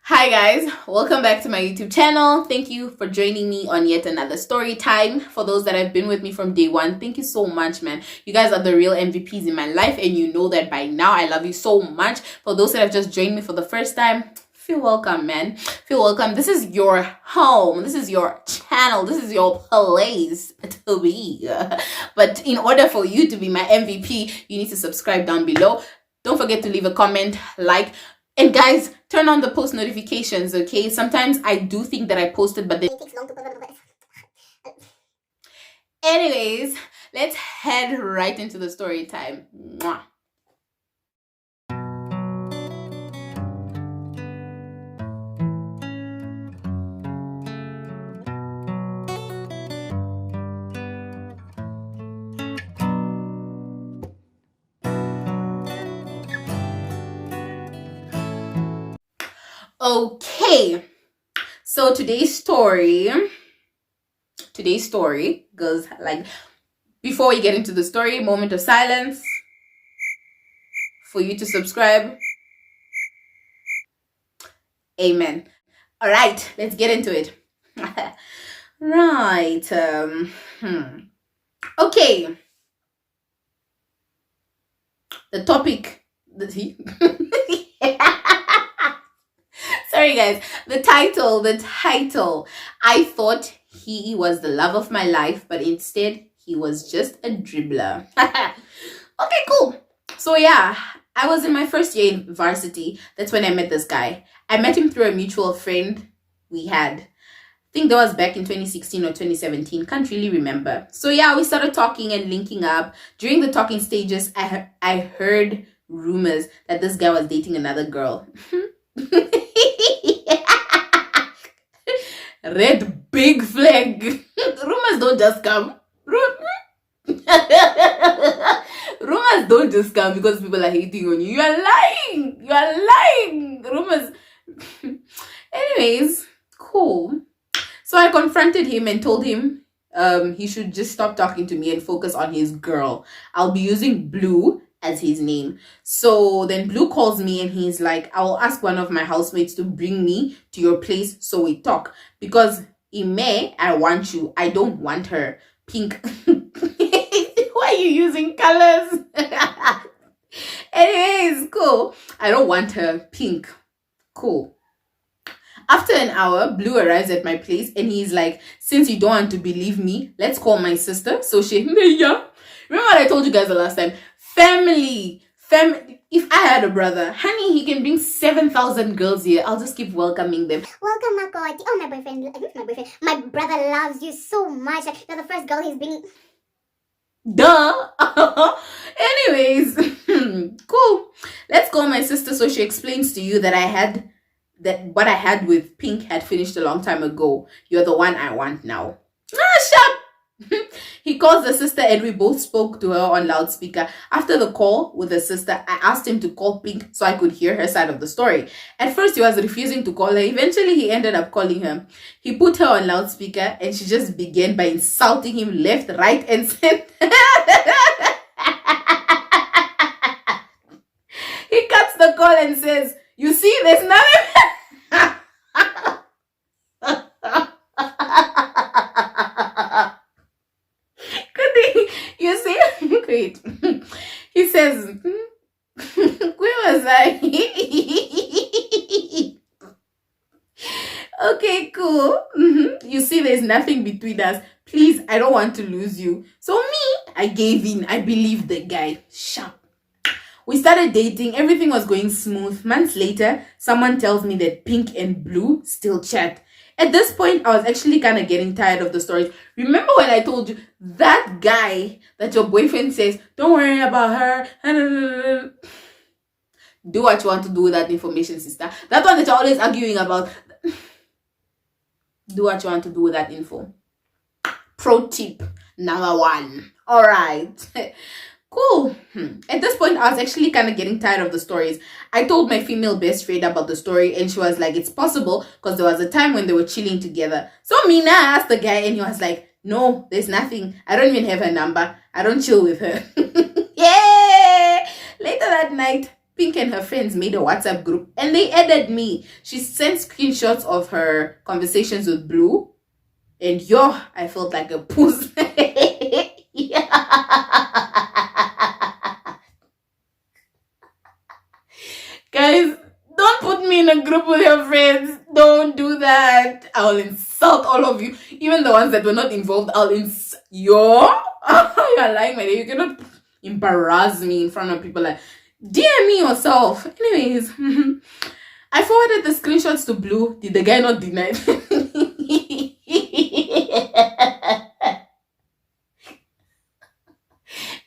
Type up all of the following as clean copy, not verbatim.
Hi guys, welcome back to my YouTube channel. Thank you for joining me on yet another story time. For those that have been with me from day one, thank you so much, man. You guys are the real MVPs in my life and you know that by now. I love you so much. For those that have just joined me for the first time, feel welcome, man. Feel welcome. This is your home. This is your channel. This is your place to be. But in order for you to be my MVP, you need to subscribe down below. Don't forget to leave a comment, like, and guys, turn on the post notifications, okay? Sometimes I do think that I posted, but then it takes long to post. Anyways, let's head right into the story time. Mwah. Okay, so today's story goes like, before we get into the story, moment of silence for you to subscribe. Amen. All right, let's get into it. Right. Okay. The topic. Sorry guys, the title. I thought he was the love of my life, but instead he was just a dribbler. Okay, cool. So yeah, I was in my first year in varsity. That's when I met this guy. I met him through a mutual friend we had. I think that was back in 2016 or 2017. Can't really remember. So yeah, we started talking and linking up. During the talking stages, I heard rumors that this guy was dating another girl. Red big flag. Rumors don't just come. Rumors don't just come because people are hating on you. You are lying. Rumors. Anyways, cool. So I confronted him and told him he should just stop talking to me and focus on his girl. I'll be using Blue as his name. So then Blue calls me and he's like, I will ask one of my housemates to bring me to your place so we talk. Because Ime, I want you. I don't want her. Pink. Why are you using colors? Anyways, cool. I don't want her. Pink. Cool. After an hour, Blue arrives at my place and he's like, since you don't want to believe me, let's call my sister. So she, yeah. Remember what I told you guys the last time? Family. If I had a brother, honey, he can bring 7,000 girls here. I'll just keep welcoming them. Welcome, Makoti. Oh, my boyfriend. My brother loves you so much. Like, you're the first girl he's bringing. Duh. Anyways, cool. Let's call my sister so she explains to you that what I had with Pink had finished a long time ago. You're the one I want now. Shut. He calls the sister and we both spoke to her on loudspeaker. After the call with the sister, I asked him to call Pink so I could hear her side of the story. At first, he was refusing to call her. Eventually, he ended up calling her. He put her on loudspeaker and she just began by insulting him left, right, and center. He cuts the call and says, you see, there's nothing. You see, great. He says, where was I? Okay, cool. You see, there's nothing between us. Please, I don't want to lose you. So me, I gave in. I believed the guy. Sharp. We started dating. Everything was going smooth. Months later, someone tells me that Pink and Blue still chat. At this point, I was actually kind of getting tired of the stories. Remember when I told you that guy that your boyfriend says, don't worry about her. Do what you want to do with that information, sister. That one that you're always arguing about. Do what you want to do with that info. Pro tip number 1. All right. Cool. At this point, I was actually kind of getting tired of the stories. I told my female best friend about the story and she was like, it's possible because there was a time when they were chilling together. So Mina asked the guy and he was like, no, there's nothing. I don't even have her number. I don't chill with her. Yeah. Later that night, Pink and her friends made a WhatsApp group and they added me. She sent screenshots of her conversations with Blue. And I felt like a puss. Guys, don't put me in a group with your friends. Don't do that. I'll insult all of you. Even the ones that were not involved, I'll you're lying, my dear. You cannot embarrass me in front of people like, dear me yourself. Anyways, I forwarded the screenshots to Blue. Did the guy not deny it?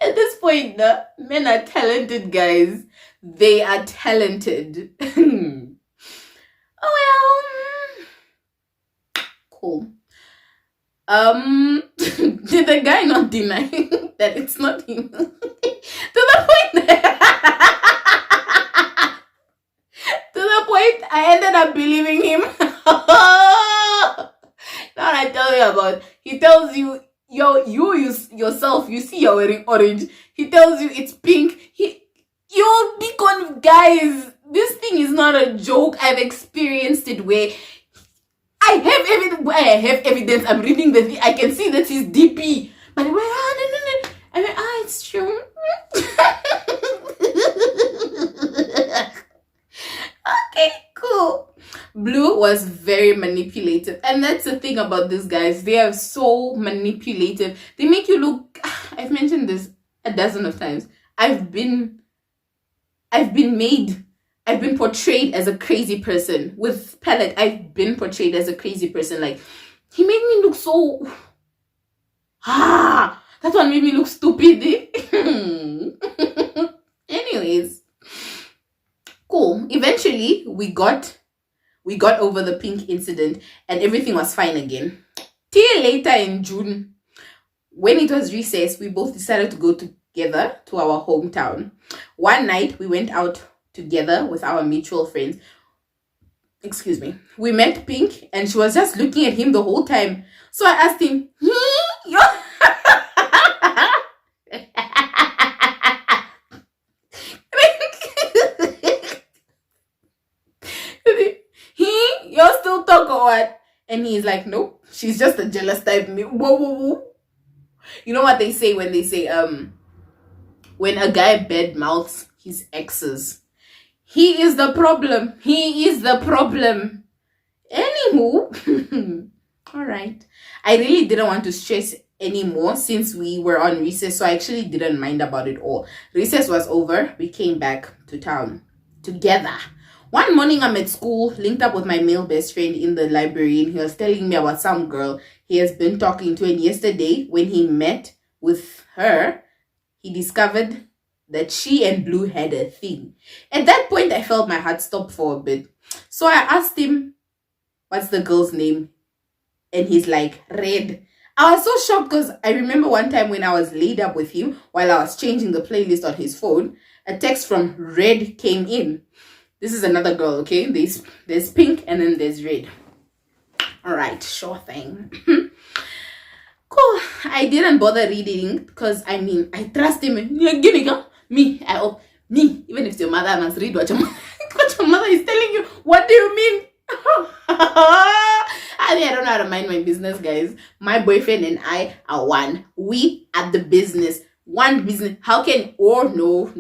At this point, men are talented, guys. They are talented. Oh well, cool. Did the guy not deny that it's not him? To the point I ended up believing him. Now I tell you about, he tells you yourself, you see you're wearing orange. He tells you it's pink. You'll be guys, this thing is not a joke. I've experienced it where I have evidence. I'm reading the thing. I can see that he's DP. But I'm like, no. I mean, it's true. Okay, cool. Blue was very manipulative. And that's the thing about these guys. They are so manipulative. They make you look... I've mentioned this a dozen of times. I've been portrayed as a crazy person. With Pellet, I've been portrayed as a crazy person. Like, he made me look so... that one made me look stupid. Anyways, cool. Eventually, we got over the pink incident and everything was fine again. Till later in June, when it was recess, we both decided to go together to our hometown. One night, we went out together with our mutual friends. Excuse me. We met Pink and she was just looking at him the whole time. So I asked him, you're still talk or what? And he's like, nope, she's just a jealous type. Whoa. You know what they say when they say, when a guy bad mouths his exes, he is the problem. Anywho, all right. I really didn't want to stress anymore since we were on recess, so I actually didn't mind about it all. Recess was over. We came back to town together. One morning, I'm at school, linked up with my male best friend in the library, and he was telling me about some girl he has been talking to. And yesterday, when he met with her, he discovered that she and Blue had a thing. At that point, I felt my heart stop for a bit. So I asked him, what's the girl's name? And he's like, Red. I was so shocked because I remember one time when I was laid up with him while I was changing the playlist on his phone, a text from Red came in. This is another girl, okay? There's Pink and then there's Red. All right, sure thing. Cool. I didn't bother reading because, I mean, I trust him. Me, even if it's your mother, I must read what your mother is telling you. What do you mean? I don't know how to mind my business, guys. My boyfriend and I are one. We are the business. One business. How can... Oh, no.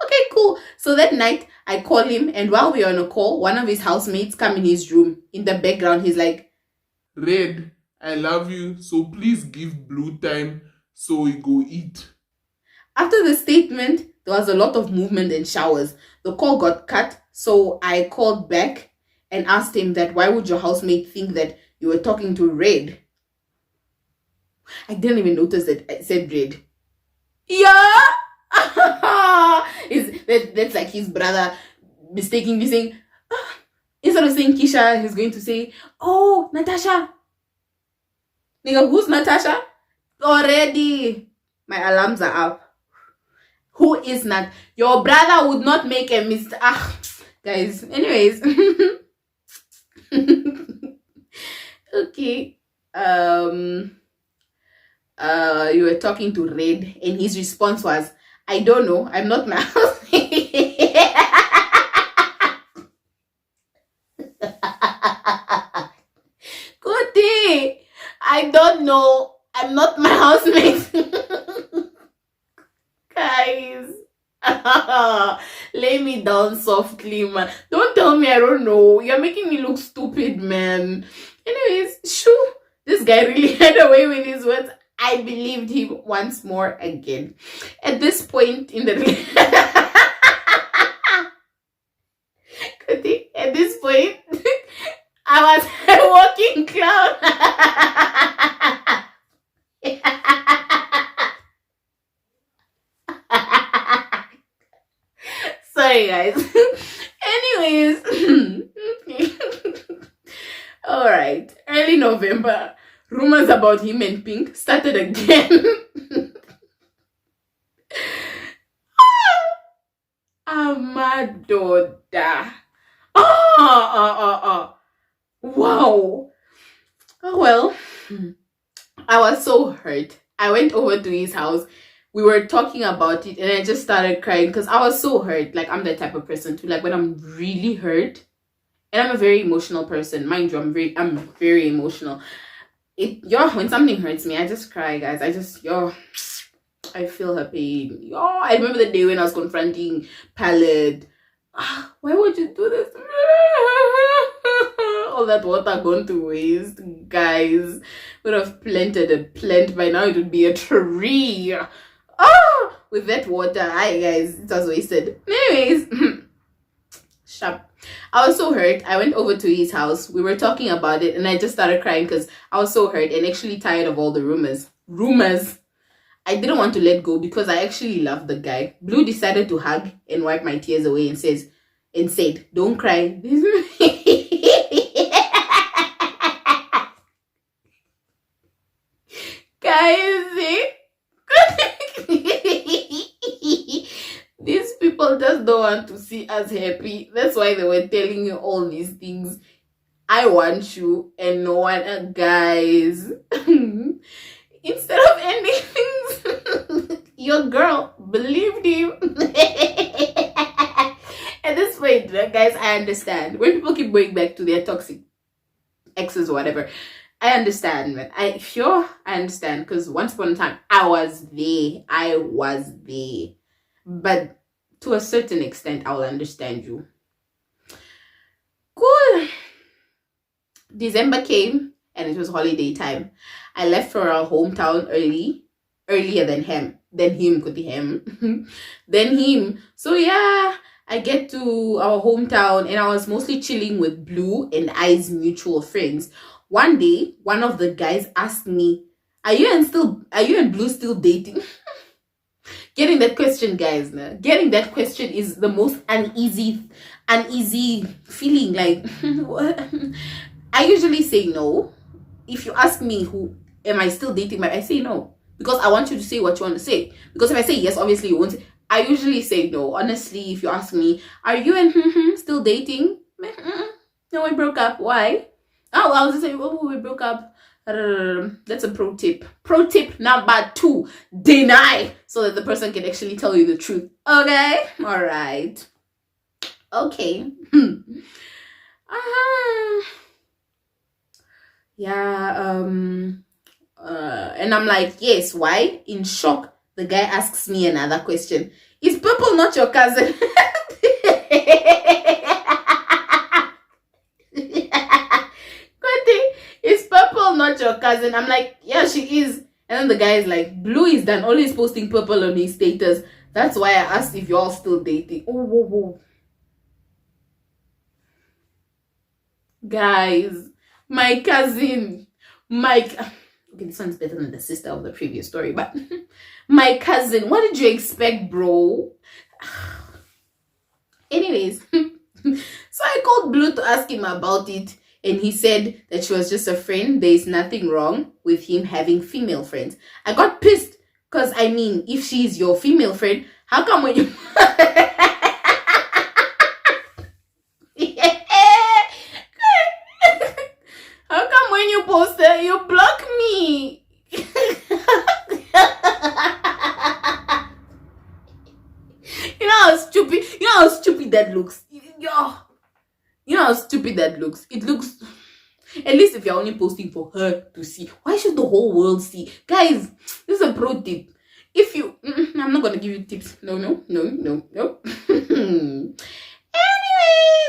Okay, cool. So that night, I call him, and while we are on a call, one of his housemates come in his room. In the background, he's like, Red, I love you, so please give Blue time so we go eat. After the statement, there was a lot of movement and showers. The call got cut, so I called back and asked him that why would your housemate think that you were talking to Red? I didn't even notice that I said Red. Yeah! That's like his brother mistakenly saying, instead of saying Kisha, he's going to say, oh, Natasha. Nigga, who's Natasha? Already. My alarms are up. Who is not? Your brother would not make a mistake. Guys. Anyways. Okay. You were talking to Red, and his response was, I don't know. I'm not my housemate. Good day. I don't know. I'm not my housemate. Guys. Lay me down softly, man. Don't tell me I don't know. You're making me look stupid, man. Anyways, shoo. This guy really had away with his words. I believed him once more again. At this point in the at this point, I was a walking clown. Sorry, guys. Anyways, all right. Early November, rumors about him and Pink started again. Amadoda. Wow. Oh, well, I was so hurt. I went over to his house. We were talking about it and I just started crying because I was so hurt. Like, I'm the type of person too. Like, when I'm really hurt, and I'm a very emotional person. Mind you, I'm very emotional. When something hurts me, I just cry, guys. I feel her pain. I remember the day when I was confronting Palette. Why would you do this? All that water gone to waste, guys. Would have planted a plant by now. It would be a tree. With that water, guys, it was wasted. Anyways, sharp. I was so hurt. I went over to his house. We were talking about it, and I just started crying because I was so hurt and actually tired of all the rumors. I didn't want to let go because I actually loved the guy. Blue decided to hug and wipe my tears away and said, "Don't cry." Guys, these people just don't want to see us happy. That's why they were telling you all these things. I want you and no one, guys. Instead of ending things, your girl believed him. At this point, guys, I understand. When people keep going back to their toxic exes or whatever, I understand, man. I understand, because once upon a time, I was there. But to a certain extent, I will understand you. Cool. December came and it was holiday time. I left for our hometown earlier than him. So yeah, I get to our hometown and I was mostly chilling with Blue and I's mutual friends. One day, one of the guys asked me, are you and Blue still dating? Getting that question, guys, getting that question is the most uneasy feeling. Like, I usually say no. If you ask me who am I still dating, I say no, because I want you to say what you want to say. Because if I say yes, obviously you won't. I usually say no. Honestly, if you ask me, are you and still dating? No, we broke up. Why? Oh, I was just saying, we broke up. That's a pro tip. Pro tip number 2: deny, so that the person can actually tell you the truth. Okay, all right, okay. Yeah. And I'm like, yes. Why? In shock, the guy asks me another question. Is Purple not your cousin? Is Purple not your cousin? I'm like, yeah, she is. And then the guy is like, Blue is done always posting Purple on his status. That's why I asked if you're all still dating. Oh, whoa, whoa. Guys, my cousin, okay, this one's better than the sister of the previous story, but my cousin, what did you expect, bro? Anyways, so I called Blue to ask him about it, and he said that she was just a friend. There is nothing wrong with him having female friends. I got pissed because, I mean, if she's your female friend, how come when you how come when you post her, you block me? that looks. Yo, you know how stupid that looks. It looks. At least if you're only posting for her to see, why should the whole world see? Guys, this is a pro tip. If you, I'm not gonna give you tips. No.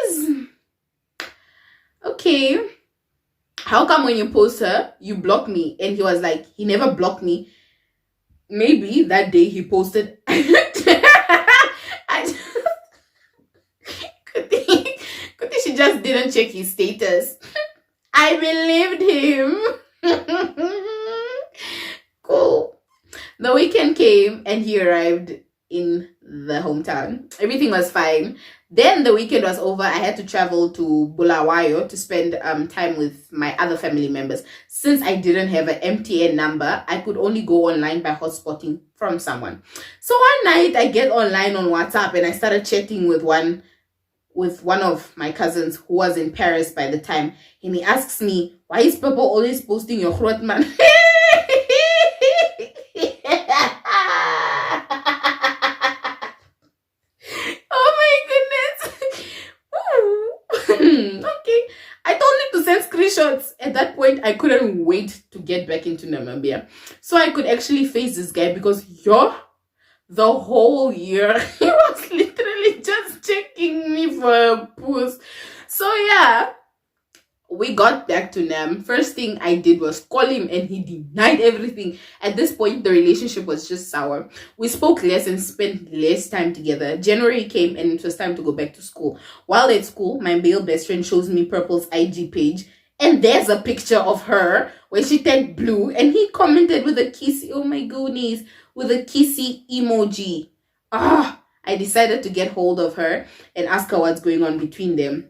Anyways, okay. How come when you post her, you block me? And he was like, he never blocked me. Maybe that day he posted. Could she just didn't check his status? I believed him. Cool. The weekend came and he arrived in the hometown. Everything was fine. Then the weekend was over. I had to travel to Bulawayo to spend time with my other family members. Since I didn't have an MTN number, I could only go online by hotspotting from someone. So one night I get online on WhatsApp and I started chatting with one of my cousins who was in Paris by the time, and he asks me, why is Papa always posting your throat, man? Oh my goodness. Okay. I told him to send screenshots. At that point, I couldn't wait to get back into Namibia. So I could actually face this guy because the whole year he was literally just checking me for a puss. So yeah, we got back to Nam. First thing I did was call him and he denied everything. At this point, the relationship was just sour. We spoke less and spent less time together. January came and it was time to go back to school. While at school, my male best friend shows me Purple's IG page. And there's a picture of her where she tagged Blue and he commented with a kissy, oh my goodness, with a kissy emoji. I decided to get hold of her and ask her what's going on between them.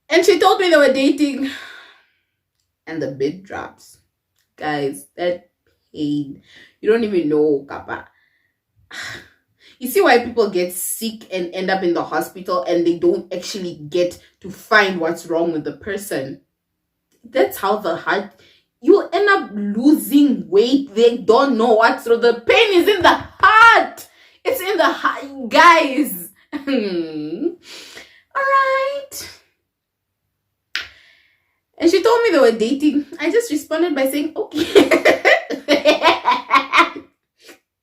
And she told me they were dating. And the bid drops. Guys, that pain. You don't even know, Kappa. You see why people get sick and end up in the hospital and they don't actually get to find what's wrong with the person. That's how the heart... You'll end up losing weight. They don't know what's wrong. The pain is in the heart. It's in the heart, guys. All right. And she told me they were dating. I just responded by saying, okay.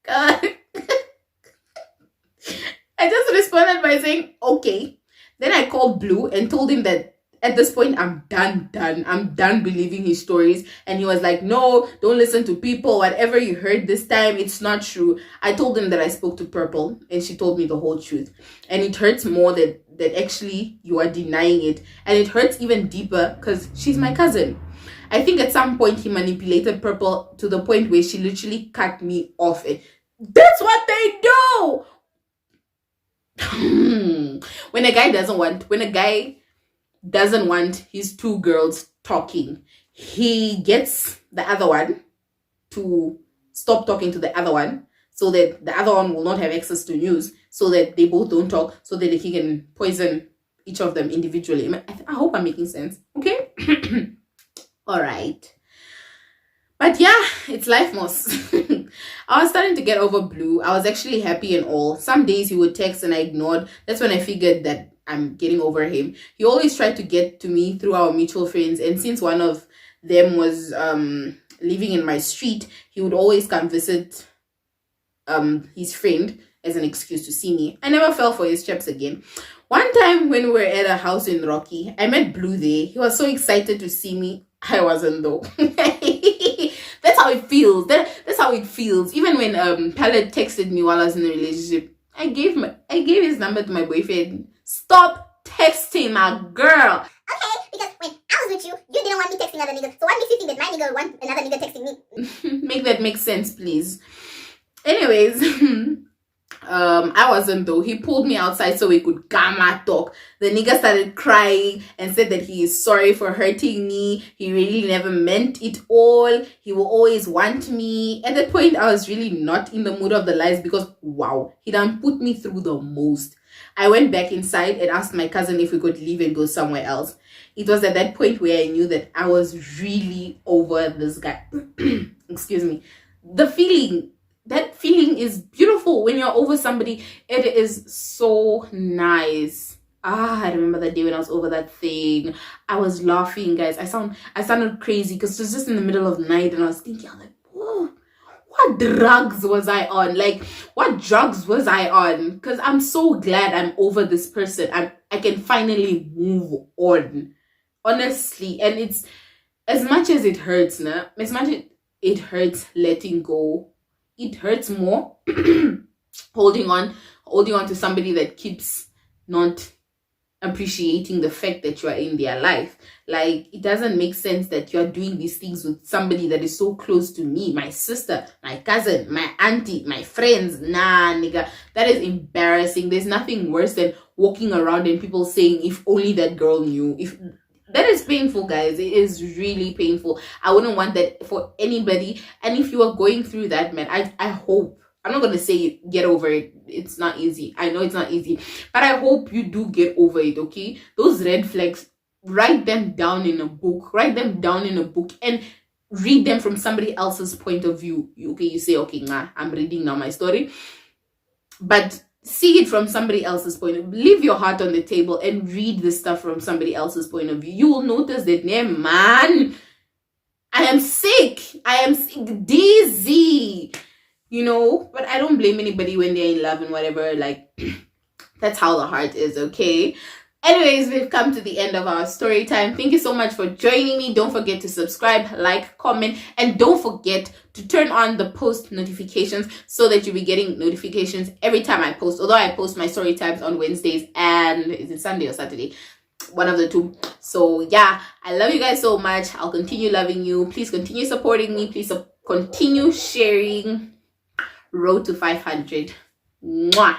God. I just responded by saying, okay. Then I called Blue and told him that at this point, I'm done. I'm done believing his stories. And he was like, no, don't listen to people. Whatever you heard this time, it's not true. I told him that I spoke to Purple and she told me the whole truth. And it hurts more that actually you are denying it. And it hurts even deeper because she's my cousin. I think at some point he manipulated Purple to the point where she literally cut me off. That's what they do. When a guy doesn't want his two girls talking, he gets the other one to stop talking to the other one so that the other one will not have access to news, so that they both don't talk, so that he can poison each of them individually. I hope I'm making sense. Okay. All right. But yeah, it's life, Moss. I was starting to get over Blue. I was actually happy and all. Some days he would text and I ignored. That's when I figured that I'm getting over him. He always tried to get to me through our mutual friends. And since one of them was living in my street, he would always come visit his friend as an excuse to see me. I never fell for his traps again. One time when we were at a house in Rocky, I met Blue there. He was so excited to see me. I wasn't though. That's how it feels. That's how it feels. Even when Palette texted me while I was in a relationship, I gave his number to my boyfriend. Stop texting my girl. Okay, because when I was with you, you didn't want me texting other niggas. So what makes you think that my nigga want another nigga texting me? Make that make sense, please. Anyways, I wasn't though. He pulled me outside so we could gamma talk. The nigga started crying and said that he is sorry for hurting me. He really never meant it all. He will always want me. At that point, I was really not in the mood of the lies because wow, he done put me through the most. I went back inside and asked my cousin if we could leave and go somewhere else. It was at that point where I knew that I was really over this guy. Excuse me. The feeling that feeling is beautiful. When you're over somebody, it is so nice. I remember that day when I was over that thing. I was laughing, guys. I sounded crazy because it was just in the middle of the night, and I was thinking, I'm like, whoa, what drugs was I on? Like, what drugs was I on? Because I'm so glad I'm over this person. I can finally move on, honestly. And it's, as much as it hurts, as much as it hurts letting go, it hurts more holding on to somebody that keeps not appreciating the fact that you are in their life. Like, it doesn't make sense that you are doing these things with somebody that is so close to me, my sister, my cousin, my auntie, my friends. Nah, nigga, that is embarrassing. There's nothing worse than walking around and people saying, if only that girl knew. If that is painful, guys. It is really painful. I wouldn't want that for anybody. And if you are going through that, man, I hope, I'm not gonna say get over it. It's not easy. I know it's not easy, but I hope you do get over it. Okay, those red flags, write them down in a book. Write them down in a book and read them from somebody else's point of view. Okay, you say, okay, nah, I'm reading now my story, but see it from somebody else's point of view. Leave your heart on the table and read the stuff from somebody else's point of view. You will notice that, yeah, man, I am sick, dizzy, you know. But I don't blame anybody when they're in love and whatever. Like, that's how the heart is. Okay, anyways, we've come to the end of our story time. Thank you so much for joining me. Don't forget to subscribe, like, comment, and don't forget to turn on the post notifications so that you'll be getting notifications every time I post. Although I post my story times on Wednesdays and, is it Sunday or Saturday? One of the two. So yeah, I love you guys so much. I'll continue loving you. Please continue supporting me. Please continue sharing. Road to 500. Mwah.